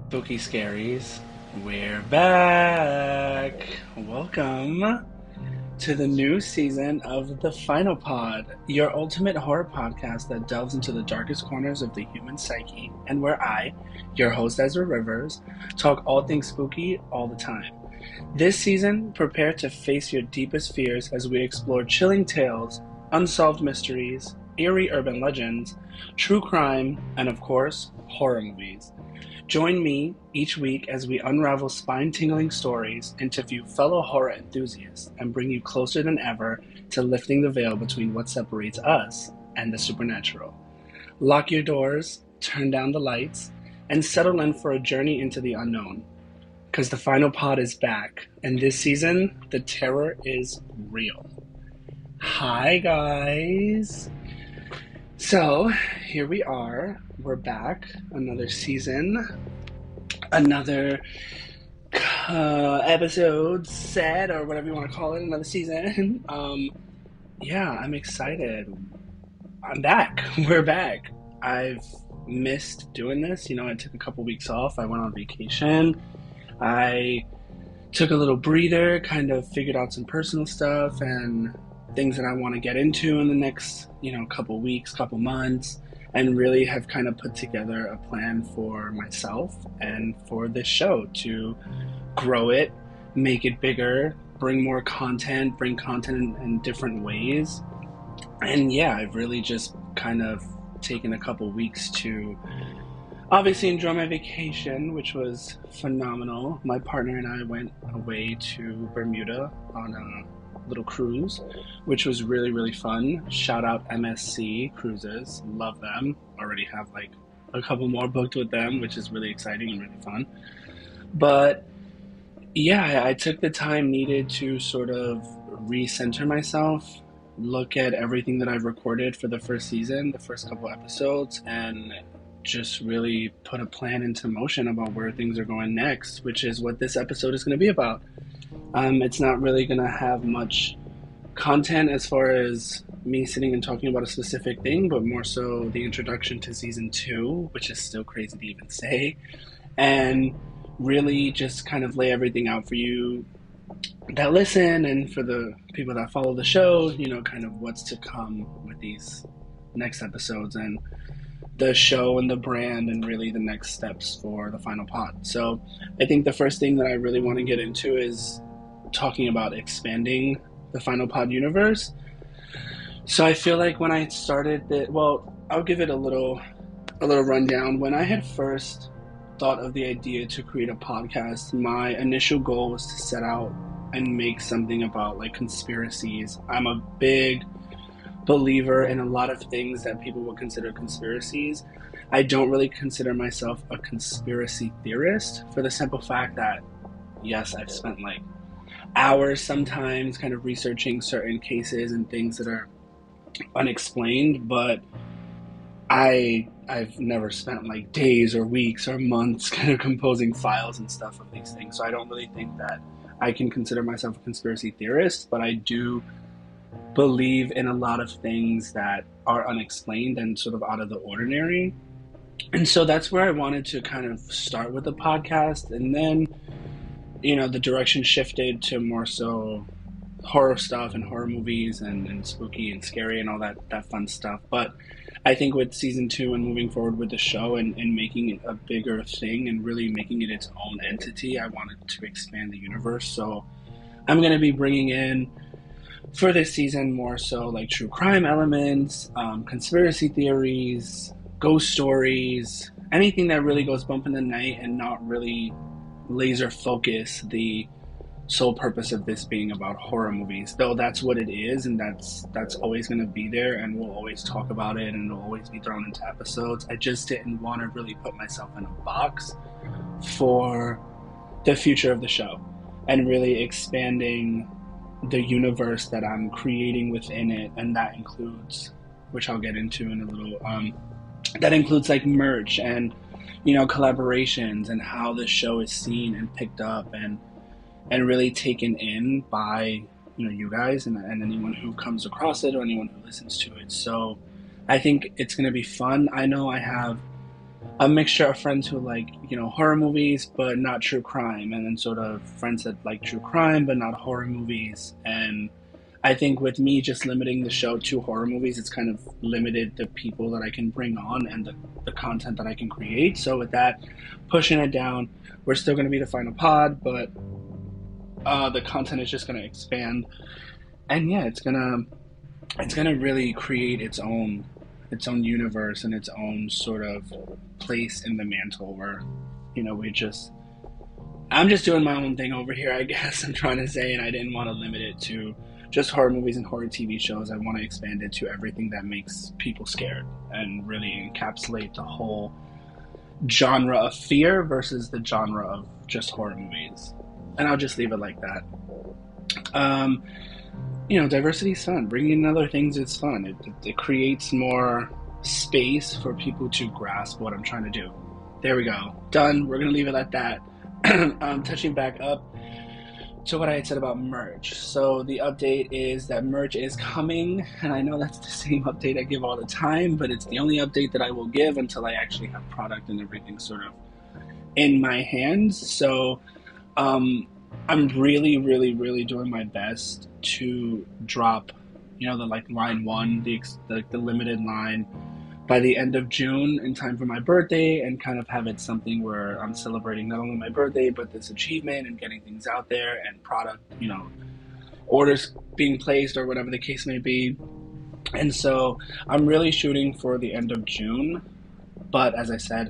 Spooky Scaries. We're back. Welcome to the new season of The Final Pod, your ultimate horror podcast that delves into the darkest corners of the human psyche, and where I, your host Ezra Rivers, talk all things spooky all the time. This season, prepare to face your deepest fears as we explore chilling tales, unsolved mysteries, eerie urban legends, true crime, and of course, horror movies. Join me each week as we unravel spine tingling stories, interview fellow horror enthusiasts, and bring you closer than ever to lifting the veil between what separates us and the supernatural. Lock your doors, turn down the lights, and settle in for a journey into the unknown. Because the final pod is back, and this season, the terror is real. Hi, guys. So, here we are. We're back. Another season. Another episode set, or whatever you want to call it. Another season. Yeah, I'm excited. I'm back. We're back. I've missed doing this. I took a couple weeks off. I went on vacation. I took a little breather, kind of figured out some personal stuff and things that I want to get into in the next, couple weeks, couple months, and really have kind of put together a plan for myself and for this show to grow it, make it bigger, bring more content, bring content in different ways. And yeah, I've really just kind of taken a couple weeks to obviously enjoy my vacation, which was phenomenal. My partner and I went away to Bermuda on a little cruise, which was really, really fun. Shout out MSC Cruises. Love them. Already have like a couple more booked with them, which is really exciting and really fun. But yeah, I took the time needed to sort of recenter myself, look at everything that I've recorded for the first season, the first couple episodes, and just really put a plan into motion about where things are going next, which is what this episode is going to be about. It's not really going to have much content as far as me sitting and talking about a specific thing, but more so the introduction to season 2, which is still crazy to even say, and really just kind of lay everything out for you that listen and for the people that follow the show, kind of what's to come with these next episodes and the show and the brand and really the next steps for the final pod. So I think the first thing that I really want to get into is talking about expanding the final pod universe. So I feel like when I started I'll give it a little rundown. When I had first thought of the idea to create a podcast, my initial goal was to set out and make something about like conspiracies. I'm a big believer in a lot of things that people would consider conspiracies. I don't really consider myself a conspiracy theorist for the simple fact that, yes, I've spent like hours sometimes kind of researching certain cases and things that are unexplained, but I've never spent like days or weeks or months kind of composing files and stuff of these things. So I don't really think that I can consider myself a conspiracy theorist, but I do believe in a lot of things that are unexplained and sort of out of the ordinary. And so that's where I wanted to kind of start with the podcast. And then, the direction shifted to more so horror stuff and horror movies and spooky and scary and all that fun stuff. But I think with season 2 and moving forward with the show and making it a bigger thing and really making it its own entity, I wanted to expand the universe. So I'm going to be bringing in for this season more so like true crime elements, conspiracy theories, ghost stories, anything that really goes bump in the night and not really laser focus the sole purpose of this being about horror movies, though that's what it is, and that's always going to be there, and we'll always talk about it and it'll always be thrown into episodes. I just didn't want to really put myself in a box for the future of the show and really expanding the universe that I'm creating within it, and that includes, which I'll get into in a little, that includes like merch and collaborations and how the show is seen and picked up and really taken in by you guys and anyone who comes across it or anyone who listens to it. So I think it's going to be fun. I know I have a mixture of friends who like, horror movies but not true crime, and then sort of friends that like true crime but not horror movies. And I think with me just limiting the show to horror movies, it's kind of limited the people that I can bring on and the content that I can create. So with that, pushing it down, we're still going to be the final pod, but the content is just going to expand. And yeah, it's gonna really create its own universe and its own sort of place in the mantle where, we just I'm just doing my own thing over here, I guess I'm trying to say, and I didn't want to limit it to just horror movies and horror TV shows. I want to expand it to everything that makes people scared and really encapsulate the whole genre of fear versus the genre of just horror movies. And I'll just leave it like that. Um, Diversity is fun. Bringing in other things is fun. It creates more space for people to grasp what I'm trying to do. There we go. Done. We're going to leave it at that. Touching back up to what I had said about merch. So the update is that merch is coming, and I know that's the same update I give all the time, but it's the only update that I will give until I actually have product and everything sort of in my hands. So I'm really, really, really doing my best to drop, the like line one, the limited line by the end of June in time for my birthday, and kind of have it something where I'm celebrating not only my birthday but this achievement and getting things out there and product, orders being placed or whatever the case may be. And so I'm really shooting for the end of June, but as I said,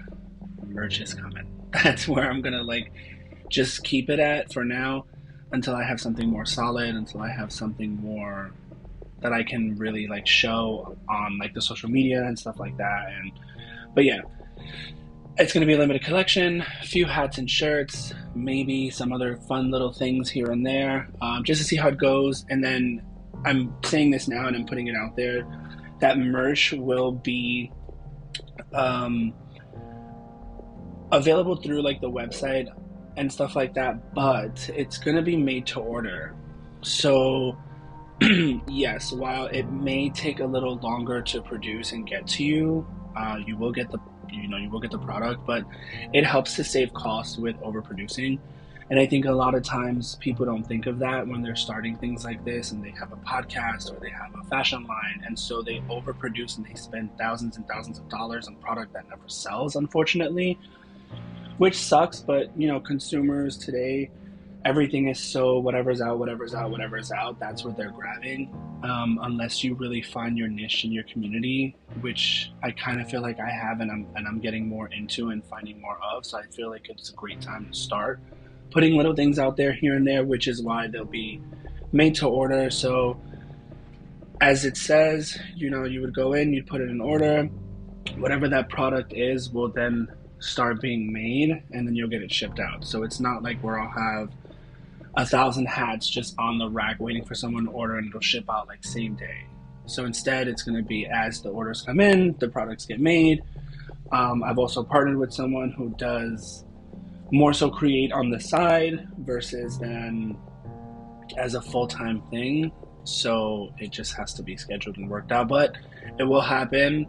merch is coming. That's where I'm gonna like just keep it at for now until I have something more solid, until I have something more that I can really like show on like the social media and stuff like that. And but yeah, it's going to be a limited collection, a few hats and shirts, maybe some other fun little things here and there, just to see how it goes. And then I'm saying this now and I'm putting it out there that merch will be available through like the website and stuff like that, but it's going to be made to order. So yes, while it may take a little longer to produce and get to you, you will get the product, but it helps to save costs with overproducing. And I think a lot of times people don't think of that when they're starting things like this and they have a podcast or they have a fashion line, and so they overproduce and they spend thousands and thousands of dollars on product that never sells, unfortunately, which sucks. But consumers today, everything is so whatever's out, whatever's out, whatever's out. That's what they're grabbing. Unless you really find your niche in your community, which I kind of feel like I have, and I'm getting more into and finding more of. So I feel like it's a great time to start putting little things out there here and there, which is why they'll be made to order. So as it says, you would go in, you'd put it in order. Whatever that product is will then start being made, and then you'll get it shipped out. So it's not like where I'll have 1,000 hats just on the rack waiting for someone to order and it'll ship out like same day. So instead, it's going to be as the orders come in, the products get made. I've also partnered with someone who does more so create on the side versus then as a full-time thing. So it just has to be scheduled and worked out, but it will happen.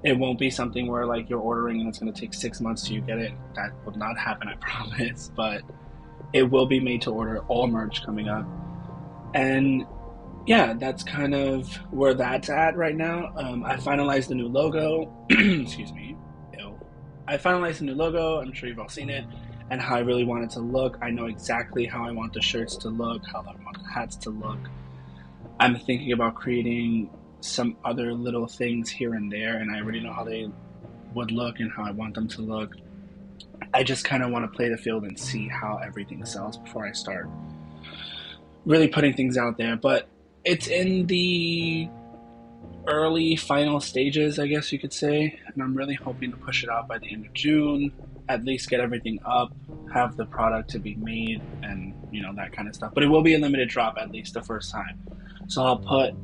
It won't be something where like you're ordering and it's going to take 6 months till you get it. That will not happen, I promise. But it will be made to order, all merch coming up. And yeah, that's kind of where that's at right now. I finalized the new logo. Excuse me. Ew. I finalized the new logo. I'm sure you've all seen it. And how I really want it to look. I know exactly how I want the shirts to look, how I want the hats to look. I'm thinking about creating some other little things here and there, and I already know how they would look and how I want them to look. I just kind of want to play the field and see how everything sells before I start really putting things out there. But it's in the early final stages, I guess you could say, and I'm really hoping to push it out by the end of June, at least get everything up, have the product to be made, and that kind of stuff. But it will be a limited drop, at least the first time. So I'll put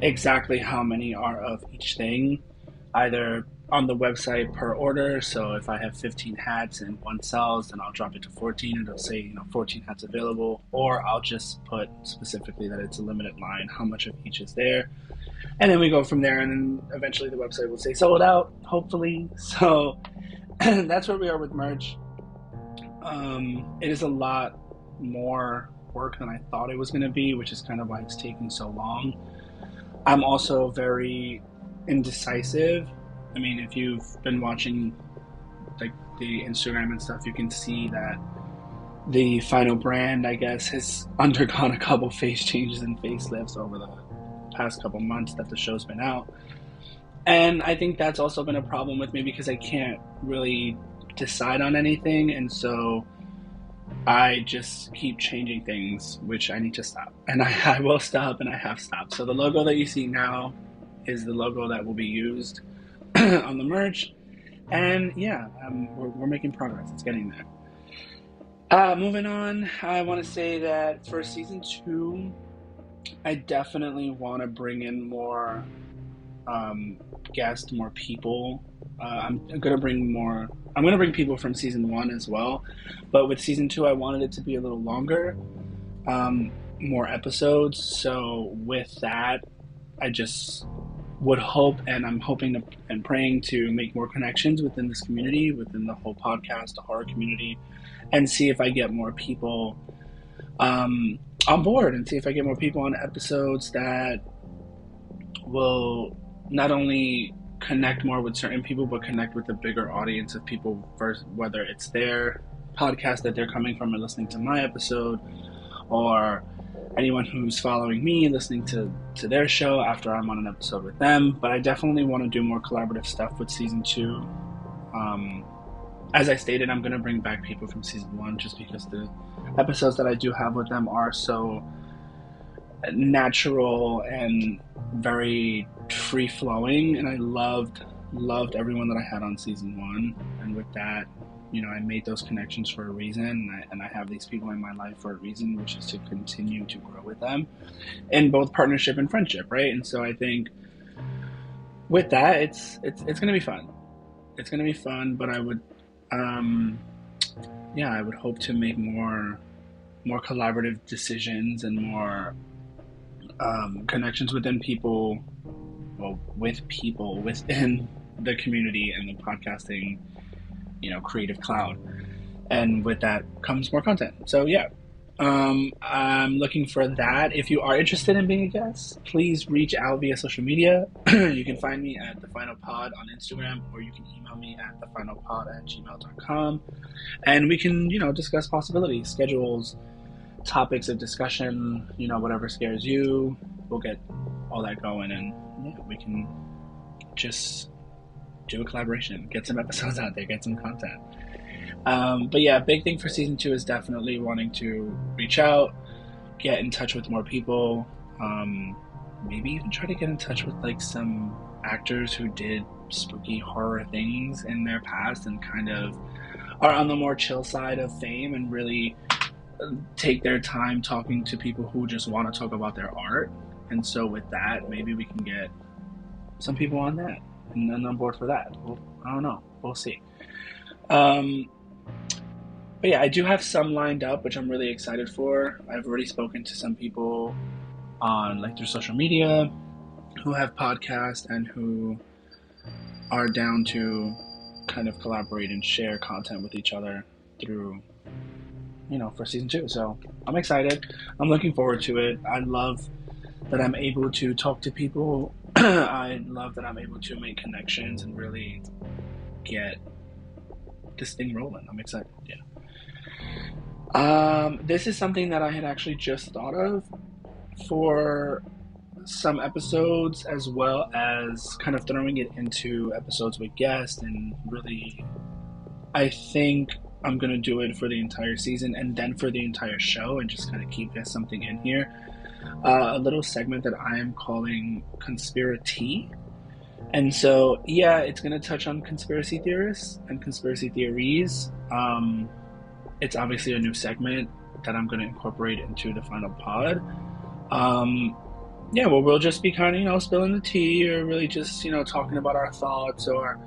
exactly how many are of each thing, either on the website per order. So if I have 15 hats and one sells, then I'll drop it to 14 and it'll say 14 hats available, or I'll just put specifically that it's a limited line, how much of each is there, and then we go from there. And then eventually the website will say sold out, hopefully. So that's where we are with merch. It is a lot more work than I thought it was going to be, which is kind of why it's taking so long. I'm also very indecisive. I mean, if you've been watching like the Instagram and stuff, you can see that the final brand, I guess, has undergone a couple face changes and facelifts over the past couple months that the show's been out. And I think that's also been a problem with me because I can't really decide on anything. And so I just keep changing things, which I need to stop. And I will stop, and I have stopped. So the logo that you see now is the logo that will be used on the merch. And yeah, we're making progress. It's getting there. Moving on, I want to say that for season 2, I definitely want to bring in more guests, more people. I'm gonna bring people from season 1 as well, but with season 2, I wanted it to be a little longer, more episodes. So with that, I just would hope, and I'm hoping to, and praying to make more connections within this community, within the whole podcast, the horror community, and see if I get more people on board, and see if I get more people on episodes that will not only connect more with certain people, but connect with a bigger audience of people, first, whether it's their podcast that they're coming from and listening to my episode, or anyone who's following me listening to their show after I'm on an episode with them. But I definitely want to do more collaborative stuff with season 2. As I stated, I'm going to bring back people from season 1 just because the episodes that I do have with them are so natural and very free-flowing, and I loved everyone that I had on season 1. And with that, I made those connections for a reason, and I have these people in my life for a reason, which is to continue to grow with them in both partnership and friendship, right? And so I think with that, it's going to be fun. It's going to be fun, but I would I would hope to make more collaborative decisions and more connections within people, with people within the community and the podcasting, creative cloud. And with that comes more content. So yeah, I'm looking for that. If you are interested in being a guest, please reach out via social media. You can find me at The Final Pod on Instagram, or you can email me at thefinalpod@gmail.com. And we can, discuss possibilities, schedules, topics of discussion, whatever scares you. We'll get all that going, and we can just do a collaboration, get some episodes out there, get some content. But yeah, big thing for season 2 is definitely wanting to reach out, get in touch with more people, maybe even try to get in touch with like some actors who did spooky horror things in their past and kind of are on the more chill side of fame, and really take their time talking to people who just want to talk about their art. And so with that, maybe we can get some people on that and then on board for that. I don't know. We'll see. But yeah, I do have some lined up, which I'm really excited for. I've already spoken to some people on through social media who have podcasts and who are down to kind of collaborate and share content with each other through, for season 2. So I'm excited. I'm looking forward to it. I love that I'm able to talk to people. I love that I'm able to make connections and really get this thing rolling. I'm excited. Yeah. This is something that I had actually just thought of for some episodes, as well as kind of throwing it into episodes with guests. And really, I think I'm going to do it for the entire season and then for the entire show, and just kind of keep something in here. A little segment that I am calling Conspiracy. And so, yeah, it's going to touch on conspiracy theorists and conspiracy theories. It's obviously a new segment that I'm going to incorporate into the final pod. We'll just be kind of, spilling the tea, or really just, talking about our thoughts or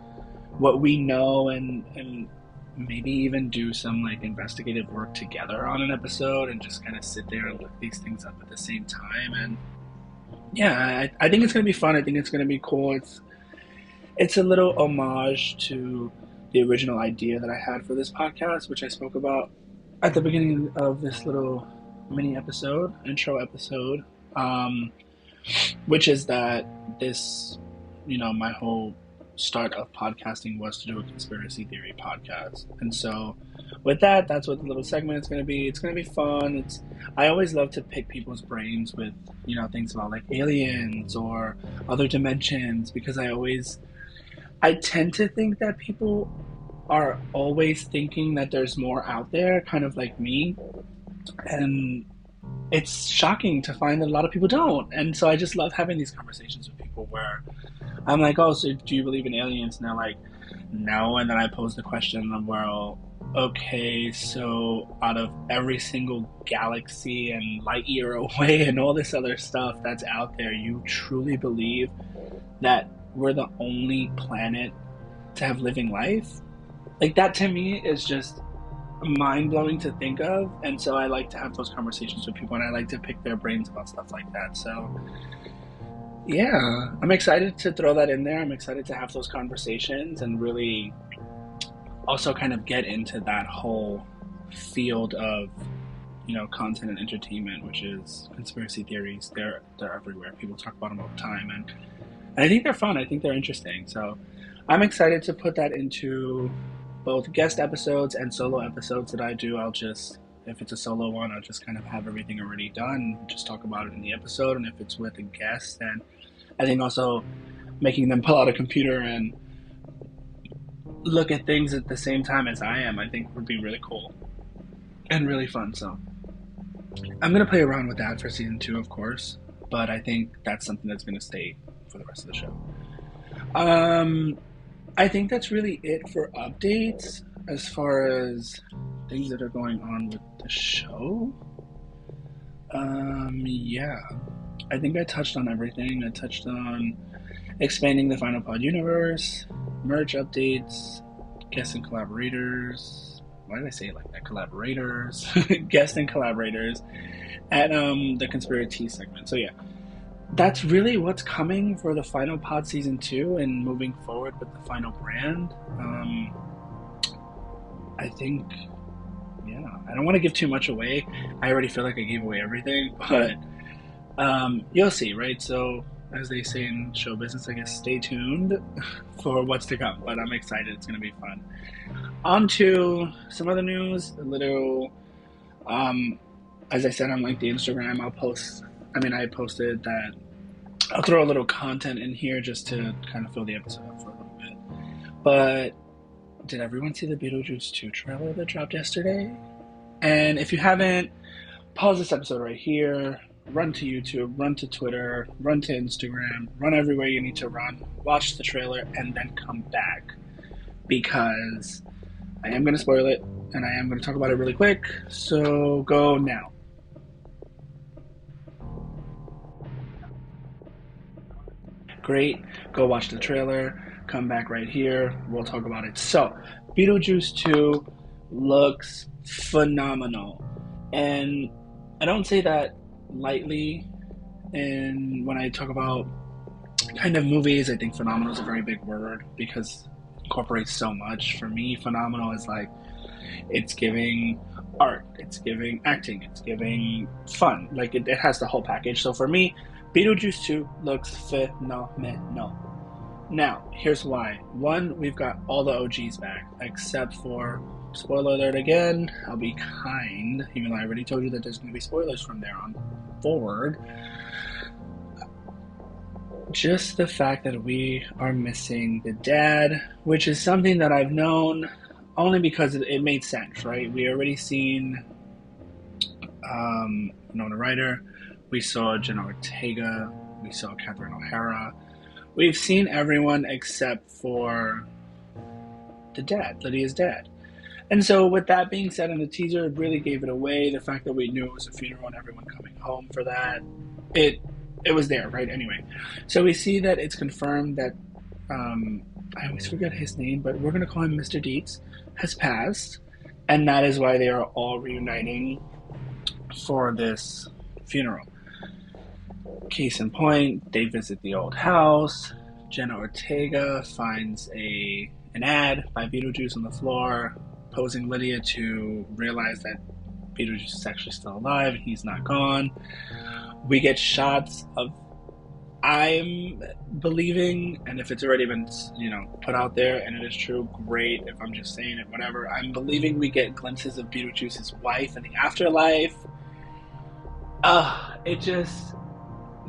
what we know, and maybe even do some investigative work together on an episode, and just kind of sit there and look these things up at the same time. And yeah, I think it's going to be fun. I think it's going to be cool. It's a little homage to the original idea that I had for this podcast, which I spoke about at the beginning of this little mini episode, intro episode, um, which is that this, my whole start of podcasting was to do a conspiracy theory podcast. And so with that, that's what the little segment is going to be. It's going to be fun. I always love to pick people's brains with, things about like aliens or other dimensions, because I tend to think that people are always thinking that there's more out there, kind of like me. And it's shocking to find that a lot of people don't. And so I just love having these conversations with people where I'm like, oh, so do you believe in aliens? And they're like, no. And then I pose the question of, well, okay, so out of every single galaxy and light year away and all this other stuff that's out there, you truly believe that we're the only planet to have living life? Like, that to me is just mind-blowing to think of. And so I like to have those conversations with people, and I like to pick their brains about stuff like that. So yeah, I'm excited to throw that in there. I'm excited to have those conversations and really also kind of get into that whole field of, content and entertainment, which is conspiracy theories. They're everywhere. People talk about them all the time, and I think they're fun. I think they're interesting. So I'm excited to put that into both guest episodes and solo episodes that I do. If it's a solo one, I'll just kind of have everything already done, just talk about it in the episode. And if it's with a guest, then I think also making them pull out a computer and look at things at the same time as I am, I think would be really cool and really fun. So I'm going to play around with that for season 2, of course, but I think that's something that's going to stay for the rest of the show. I think that's really it for updates as far as things that are going on with the show. Yeah, I think I touched on everything. I touched on expanding the Final Pod universe, merch updates, guests and collaborators. Why did I say it like that? Collaborators, guests and collaborators, and the conspiracy segment. So yeah, that's really what's coming for the Final Pod season 2 and moving forward with the final brand. I think, yeah, I don't want to give too much away. I already feel like I gave away everything, but you'll see, right? So as they say in show business, I guess stay tuned for what's to come, but I'm excited. It's going to be fun. On to some other news, a little, as I said on like the Instagram, I posted that I'll throw a little content in here just to kind of fill the episode up for a little bit. But did everyone see the Beetlejuice 2 trailer that dropped yesterday? And if you haven't, pause this episode right here, run to YouTube, run to Twitter, run to Instagram, run everywhere you need to run, watch the trailer, and then come back. Because I am going to spoil it, and I am going to talk about it really quick, so go now. Great, go watch the trailer, come back right here, we'll talk about it. So, Beetlejuice 2 looks phenomenal, and I don't say that lightly. And when I talk about kind of movies, I think phenomenal is a very big word because it incorporates so much. For me, phenomenal is like, it's giving art, it's giving acting, it's giving fun. Like it has the whole package. So for me, Beetlejuice 2 looks phenomenal. Now, here's why. One, we've got all the OGs back, except for, spoiler alert again, I'll be kind, even though I already told you that there's going to be spoilers from there on forward. Just the fact that we are missing the dad, which is something that I've known only because it made sense, right? We already seen Winona Ryder, we saw Jenna Ortega, we saw Catherine O'Hara. We've seen everyone except for the dad, Lydia's dad. And so with that being said in the teaser, it really gave it away. The fact that we knew it was a funeral and everyone coming home for that, it was there, right? Anyway, so we see that it's confirmed that, I always forget his name, but we're going to call him Mr. Deeds, has passed. And that is why they are all reuniting for this funeral. Case in point, they visit the old house. Jenna Ortega finds a an ad by Beetlejuice on the floor, posing Lydia to realize that Beetlejuice is actually still alive. He's not gone. We get shots of, I'm believing, and if it's already been, put out there and it is true, great. If I'm just saying it, whatever. I'm believing we get glimpses of Beetlejuice's wife in the afterlife. It just,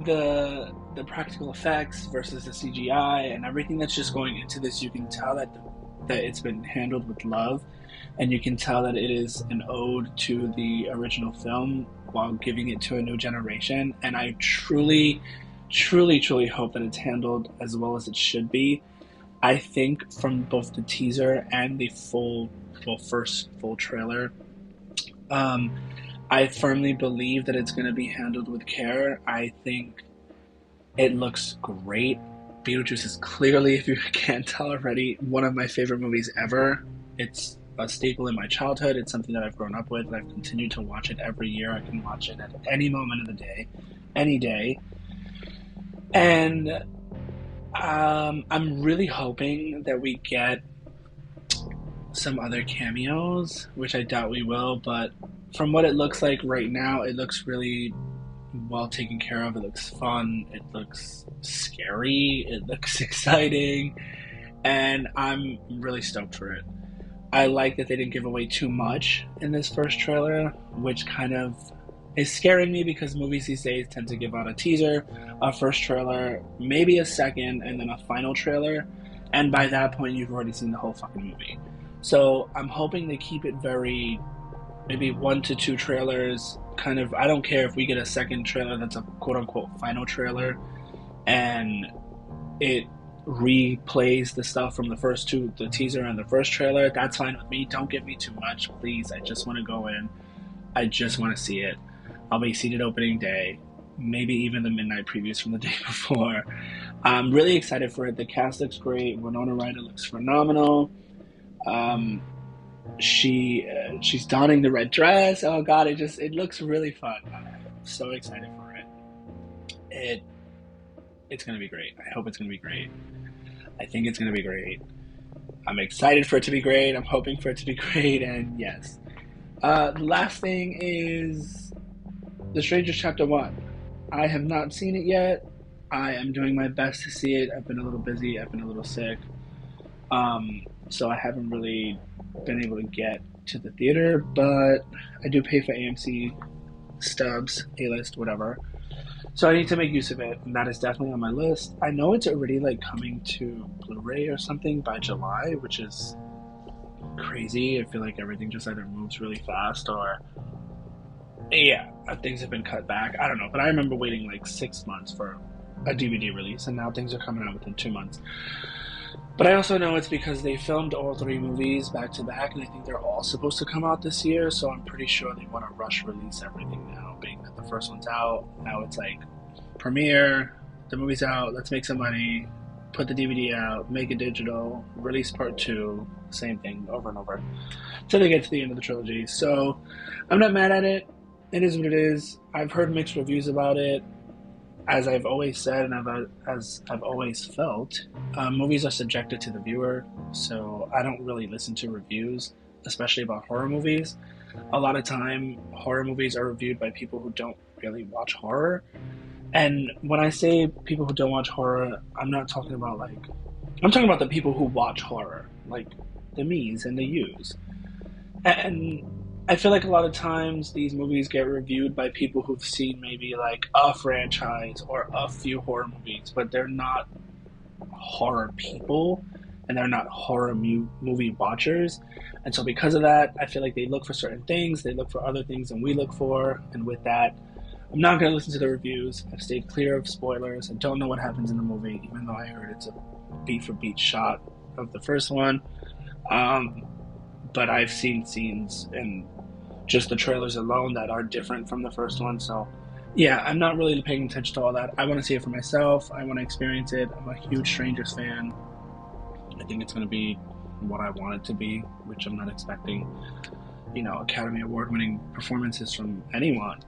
the practical effects versus the CGI and everything that's just going into this, you can tell that it's been handled with love, and you can tell that it is an ode to the original film while giving it to a new generation. And I truly, truly, truly hope that it's handled as well as it should be. I think from both the teaser and the first full trailer, um, I firmly believe that it's going to be handled with care. I think it looks great. Beetlejuice is clearly, if you can't tell already, one of my favorite movies ever. It's a staple in my childhood. It's something that I've grown up with, and I've continued to watch it every year. I can watch it at any moment of the day, any day. And I'm really hoping that we get some other cameos, which I doubt we will, but from what it looks like right now, it looks really well taken care of. It looks fun. It looks scary. It looks exciting. And I'm really stoked for it. I like that they didn't give away too much in this first trailer, which kind of is scaring me because movies these days tend to give out a teaser, a first trailer, maybe a second, and then a final trailer. And by that point, you've already seen the whole fucking movie. So I'm hoping they keep it very, maybe 1 to 2 trailers. Kind of, I don't care if we get a second trailer that's a quote unquote final trailer and it replays the stuff from the first two, the teaser and the first trailer. That's fine with me. Don't give me too much, please. I just want to go in. I just want to see it. I'll be seated opening day, maybe even the midnight previews from the day before. I'm really excited for it. The cast looks great. Winona Ryder looks phenomenal. She's donning the red dress. Oh god, it looks really fun. I'm so excited for it. It's gonna be great. I hope it's gonna be great. I think it's gonna be great. I'm excited for it to be great. I'm hoping for it to be great, and yes. The last thing is The Strangers Chapter 1. I have not seen it yet. I am doing my best to see it. I've been a little busy. I've been a little sick. So I haven't really been able to get to the theater, but I do pay for AMC stubs, A-list, whatever. So I need to make use of it, and that is definitely on my list. I know it's already coming to Blu-ray or something by July, which is crazy. I feel like everything just either moves really fast or things have been cut back. I don't know, but I remember waiting 6 months for a DVD release, and now things are coming out within 2 months. But I also know it's because they filmed all 3 movies back to back, and I think they're all supposed to come out this year, so I'm pretty sure they want to rush release everything now, being that the first one's out. Now it's premiere, the movie's out, let's make some money, put the DVD out, make it digital, release part 2, same thing over and over, until they get to the end of the trilogy. So I'm not mad at it. It is what it is. I've heard mixed reviews about it. As I've always said, and as I've always felt, movies are subjected to the viewer, so I don't really listen to reviews, especially about horror movies. A lot of time, horror movies are reviewed by people who don't really watch horror. And when I say people who don't watch horror, I'm not talking about I'm talking about the people who watch horror, the me's and the you's. And I feel like a lot of times these movies get reviewed by people who've seen maybe a franchise or a few horror movies, but they're not horror people and they're not horror movie watchers. And so because of that, I feel like they look for certain things, they look for other things than we look for. And with that, I'm not going to listen to the reviews. I've stayed clear of spoilers. I don't know what happens in the movie, even though I heard it's a beat for beat shot of the first one. But I've seen scenes in just the trailers alone that are different from the first one. So yeah, I'm not really paying attention to all that. I want to see it for myself. I want to experience it. I'm a huge Strangers fan. I think it's going to be what I want it to be, which I'm not expecting, Academy Award winning performances from anyone.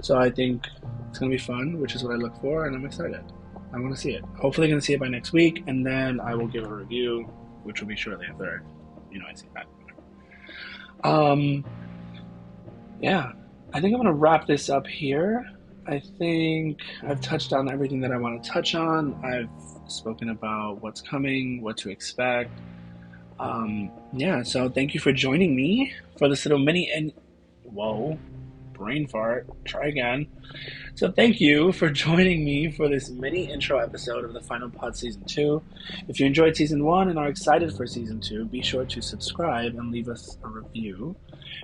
So I think it's going to be fun, which is what I look for, and I'm excited. I want to see it. Hopefully I'm going to see it by next week, and then I will give a review which will be shortly after, I see that. Um, yeah, I think I'm gonna wrap this up here. I think I've touched on everything that I want to touch on. I've spoken about what's coming, what to expect. Yeah, so thank you for joining me for this little mini and whoa, brain fart. Try again. So thank you for joining me for this mini intro episode of the Final Pod Season 2. If you enjoyed Season 1 and are excited for Season 2, be sure to subscribe and leave us a review.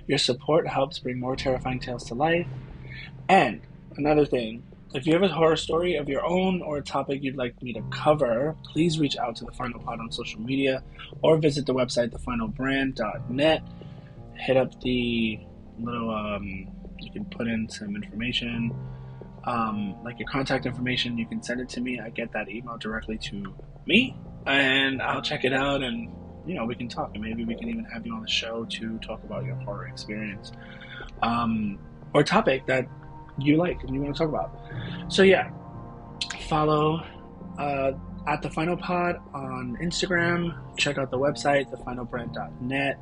Your support helps bring more terrifying tales to life. And another thing, if you have a horror story of your own or a topic you'd like me to cover, please reach out to The Final Pod on social media or visit the website thefinalbrand.net. Hit up the little, you can put in some information, like your contact information. You can send it to me. I get that email directly to me, and I'll check it out, and we can talk, and maybe we can even have you on the show to talk about your horror experience, or topic that you like and you want to talk about. So yeah, follow at The Final Pod on Instagram. Check out the website, thefinalbrand.net.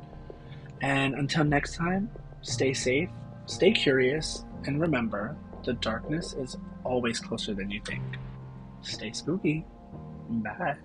And until next time, stay safe, stay curious, and remember, the darkness is always closer than you think. Stay spooky. Bye.